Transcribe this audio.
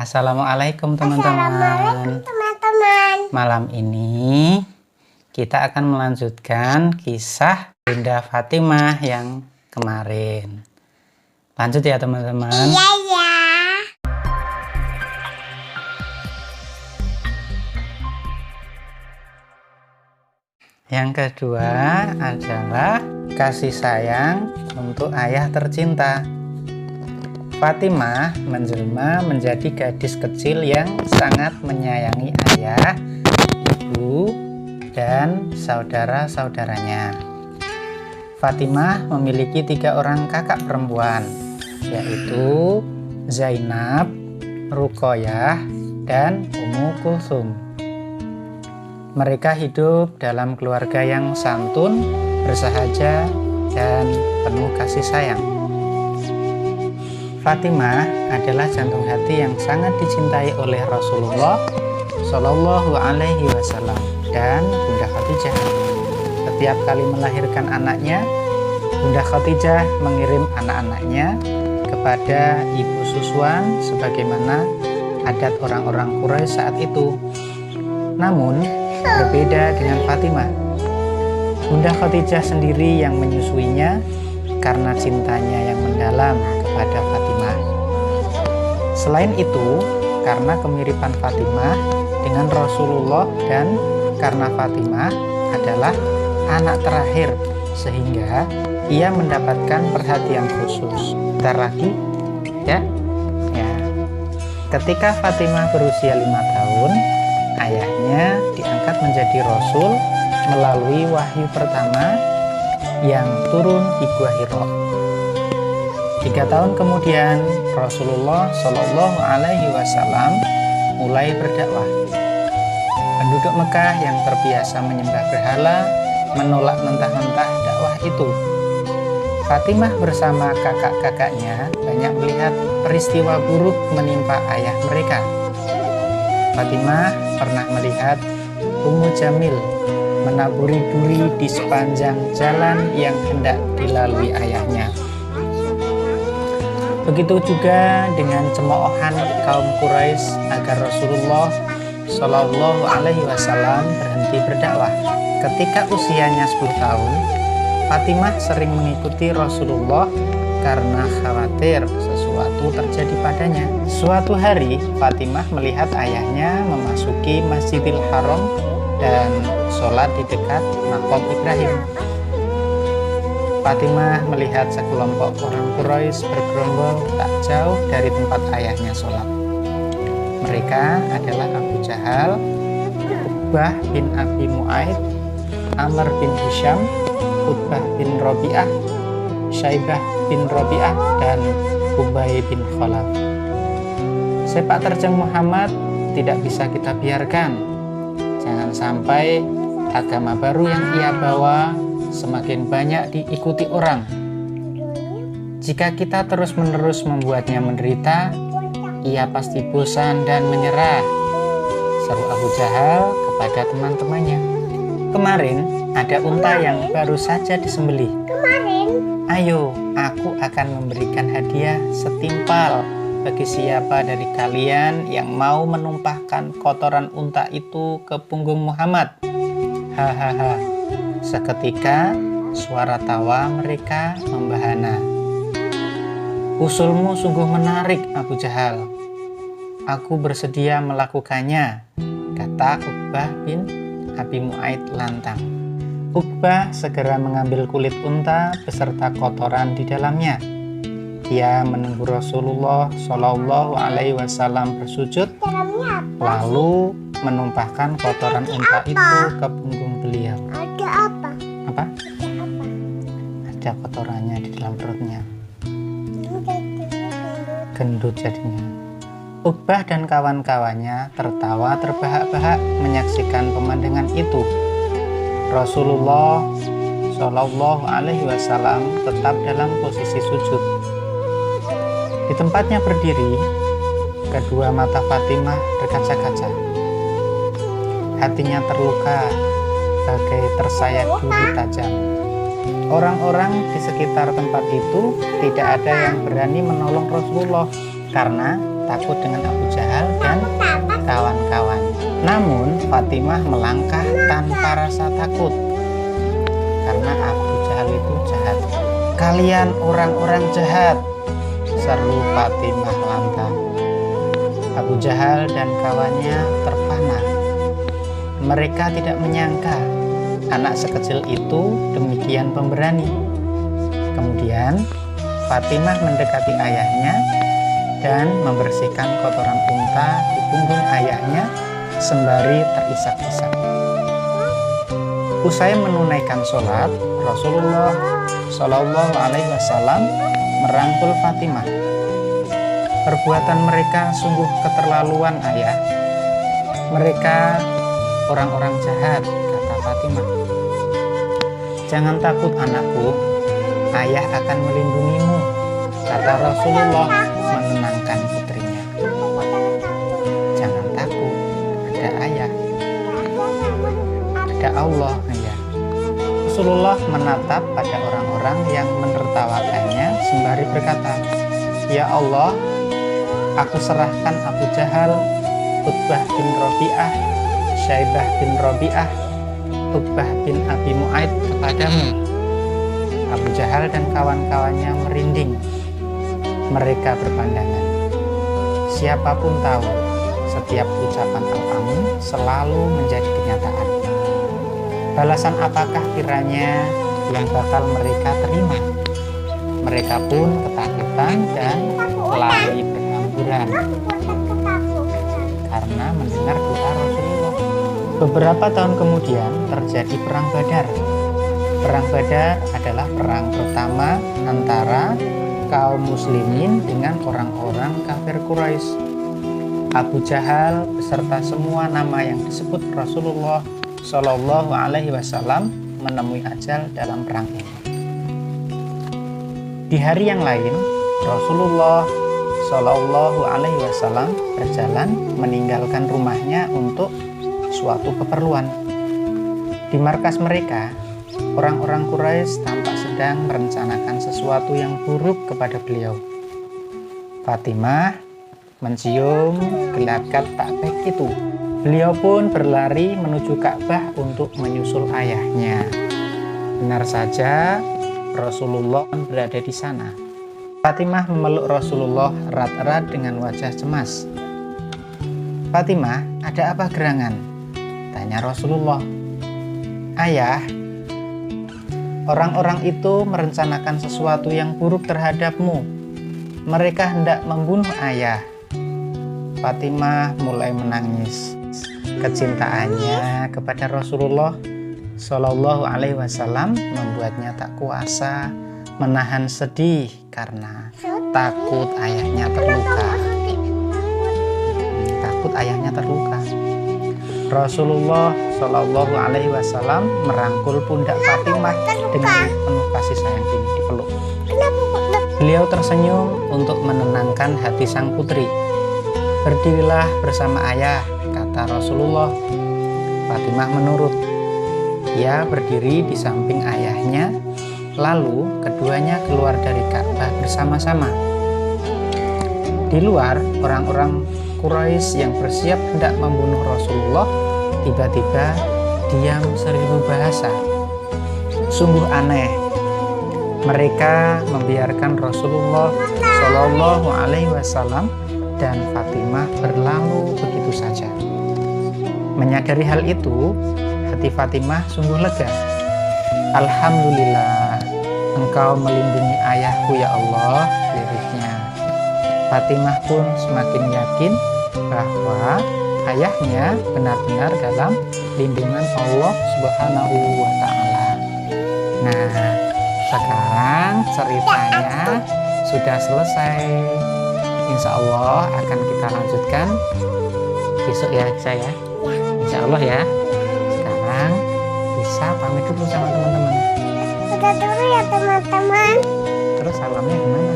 Assalamualaikum Assalamualaikum teman-teman. teman-teman. Malam ini kita akan melanjutkan kisah Bunda Fatimah yang kemarin. Lanjut ya teman-teman. Iya ya. Yang kedua adalah kasih sayang untuk ayah tercinta. Fatimah menjelma menjadi gadis kecil yang sangat menyayangi ayah, ibu, dan saudara-saudaranya. Fatimah memiliki 3 orang kakak perempuan, yaitu Zainab, Ruqayyah, dan Ummu Kulsum. Mereka hidup dalam keluarga yang santun, bersahaja, dan penuh kasih sayang. Fatimah adalah jantung hati yang sangat dicintai oleh Rasulullah Shallallahu Alaihi Wasallam dan Bunda Khadijah. Setiap kali melahirkan anaknya, Bunda Khadijah mengirim anak-anaknya kepada ibu susuan sebagaimana adat orang-orang Quraisy saat itu. Namun, berbeda dengan Fatimah. Bunda Khadijah sendiri yang menyusuinya karena cintanya yang mendalam kepada Fatimah. Selain itu, karena kemiripan Fatimah dengan Rasulullah dan karena Fatimah adalah anak terakhir, sehingga ia mendapatkan perhatian khusus. Bentar lagi, ya. Ketika Fatimah berusia 5 tahun, ayahnya diangkat menjadi Rasul melalui wahyu pertama yang turun di Gua Hira. 3 tahun kemudian Rasulullah Shallallahu Alaihi Wasallam mulai berdakwah. Penduduk Mekah yang terbiasa menyembah berhala menolak mentah-mentah dakwah itu. Fatimah bersama kakak-kakaknya banyak melihat peristiwa buruk menimpa ayah mereka. Fatimah pernah melihat Ummu Jamil menaburi duri di sepanjang jalan yang hendak dilalui ayahnya. Begitu juga dengan cemoohan kaum Quraisy agar Rasulullah Shallallahu Alaihi Wasallam berhenti berdakwah. Ketika usianya 10 tahun, Fatimah sering mengikuti Rasulullah karena khawatir sesuatu terjadi padanya. Suatu hari, Fatimah melihat ayahnya memasuki Masjidil Haram dan sholat di dekat Maqam Ibrahim. Fatimah melihat sekelompok orang Quraisy bergerombol tak jauh dari tempat ayahnya sholat. Mereka adalah Abu Jahal, Uqbah bin Abi Mu'aid, Amr bin Hisham, Utbah bin Rabi'ah, Syaibah bin Rabi'ah, dan Ubay bin Khalaf. Sepak terjang Muhammad tidak bisa kita biarkan. Jangan sampai agama baru yang ia bawa semakin banyak diikuti orang. Jika kita terus-menerus membuatnya menderita, ia pasti bosan dan menyerah, seru Abu Jahal kepada teman-temannya. Kemarin ada unta yang baru saja disembelih. Ayo, aku akan memberikan hadiah setimpal bagi siapa dari kalian yang mau menumpahkan kotoran unta itu ke punggung Muhammad. Hahaha. Seketika suara tawa mereka membahana. Usulmu sungguh menarik, Abu Jahal. Aku bersedia melakukannya, kata Uqbah bin Abi Mu'aid lantang. Uqbah segera mengambil kulit unta beserta kotoran di dalamnya. Ia menunggu Rasulullah Shallallahu Alaihi Wasallam bersujud, lalu menumpahkan kotoran unta itu ke punggung beliau. Ada apa? Apa? Ada kotorannya di dalam perutnya. Gendut jadinya. Uqbah dan kawan-kawannya tertawa terbahak-bahak menyaksikan pemandangan itu. Rasulullah Shallallahu Alaihi Wasallam tetap dalam posisi sujud. Di tempatnya berdiri, kedua mata Fatimah berkaca-kaca. Hatinya terluka bagai tersayat duri tajam. Orang-orang di sekitar tempat itu tidak ada yang berani menolong Rasulullah karena takut dengan Abu Jahal dan kawan-kawan. Namun Fatimah melangkah tanpa rasa takut karena Abu Jahal itu jahat. "Kalian orang-orang jahat!" seru Fatimah lantang. Abu Jahal dan kawannya terpana. Mereka tidak menyangka anak sekecil itu demikian pemberani. Kemudian Fatimah mendekati ayahnya dan membersihkan kotoran unta di punggung ayahnya sembari terisak-isak. Usai menunaikan sholat, Rasulullah Shallallahu Alaihi Wasallam merangkul Fatimah. "Perbuatan mereka sungguh keterlaluan, ayah. Mereka orang-orang jahat," kata Fatimah. "Jangan takut anakku, ayah akan melindungimu," kata Rasulullah menenangkan putrinya. "Jangan takut, ada ayah, ada Allah." Ayah. Rasulullah menatap pada orang-orang yang menertawakannya sembari berkata, "Ya Allah, aku serahkan Abu Jahal, Utbah bin Rabi'ah, Syaibah bin Rabi'ah, Utbah bin Abi Mu'aid kepadamu." Abu Jahal dan kawan-kawannya merinding. Mereka berpandangan, siapapun tahu setiap ucapan al-amin selalu menjadi kenyataan. Balasan apakah kiranya yang bakal mereka terima? Mereka pun ketakutan dan lari berhamburan karena mendengar doa Rasulullah. Beberapa tahun kemudian terjadi Perang Badar. Perang Badar adalah perang pertama antara kaum muslimin dengan orang-orang kafir Quraisy. Abu Jahal beserta semua nama yang disebut Rasulullah Shallallahu Alaihi Wasallam menemui ajal dalam perang ini. Di hari yang lain, Rasulullah Shallallahu Alaihi Wasallam berjalan meninggalkan rumahnya untuk suatu keperluan. Di markas mereka, orang-orang Quraisy tampak sedang merencanakan sesuatu yang buruk kepada beliau. Fatimah mencium gelagat tak baik itu. Beliau pun berlari menuju Ka'bah untuk menyusul ayahnya. Benar saja, Rasulullah berada di sana. Fatimah memeluk Rasulullah erat-erat dengan wajah cemas. "Fatimah, ada apa gerangan?" tanya Rasulullah. "Ayah, orang-orang itu merencanakan sesuatu yang buruk terhadapmu. Mereka hendak membunuh ayah." Fatimah mulai menangis. Kecintaannya kepada Rasulullah Shallallahu Alaihi Wasallam membuatnya tak kuasa menahan sedih karena takut ayahnya terluka. Rasulullah Shallallahu Alaihi Wasallam merangkul pundak Fatimah dengan penuh kasih sayang dipeluk. Beliau tersenyum untuk menenangkan hati sang putri. "Berdirilah bersama ayah," kata Rasulullah. Fatimah menurut. Ia berdiri di samping ayahnya, lalu keduanya keluar dari Ka'bah bersama-sama. Di luar, orang-orang Quraisy yang bersiap hendak membunuh Rasulullah tiba-tiba diam seribu bahasa. Sungguh aneh. Mereka membiarkan Rasulullah Shallallahu Alaihi Wasallam dan Fatimah berlalu begitu saja. Menyadari hal itu, hati Fatimah sungguh lega. "Alhamdulillah, Engkau melindungi ayahku ya Allah," liriknya. Fatimah pun semakin yakin bahwa ayahnya benar-benar dalam lindungan Allah Subhanahu wa Ta'ala. Nah, sekarang ceritanya sudah selesai. Insya Allah akan kita lanjutkan besok ya saya. Insya Allah ya. Sekarang bisa pamit dulu sama teman-teman. Udah dulu ya teman-teman. Terus salamnya gimana?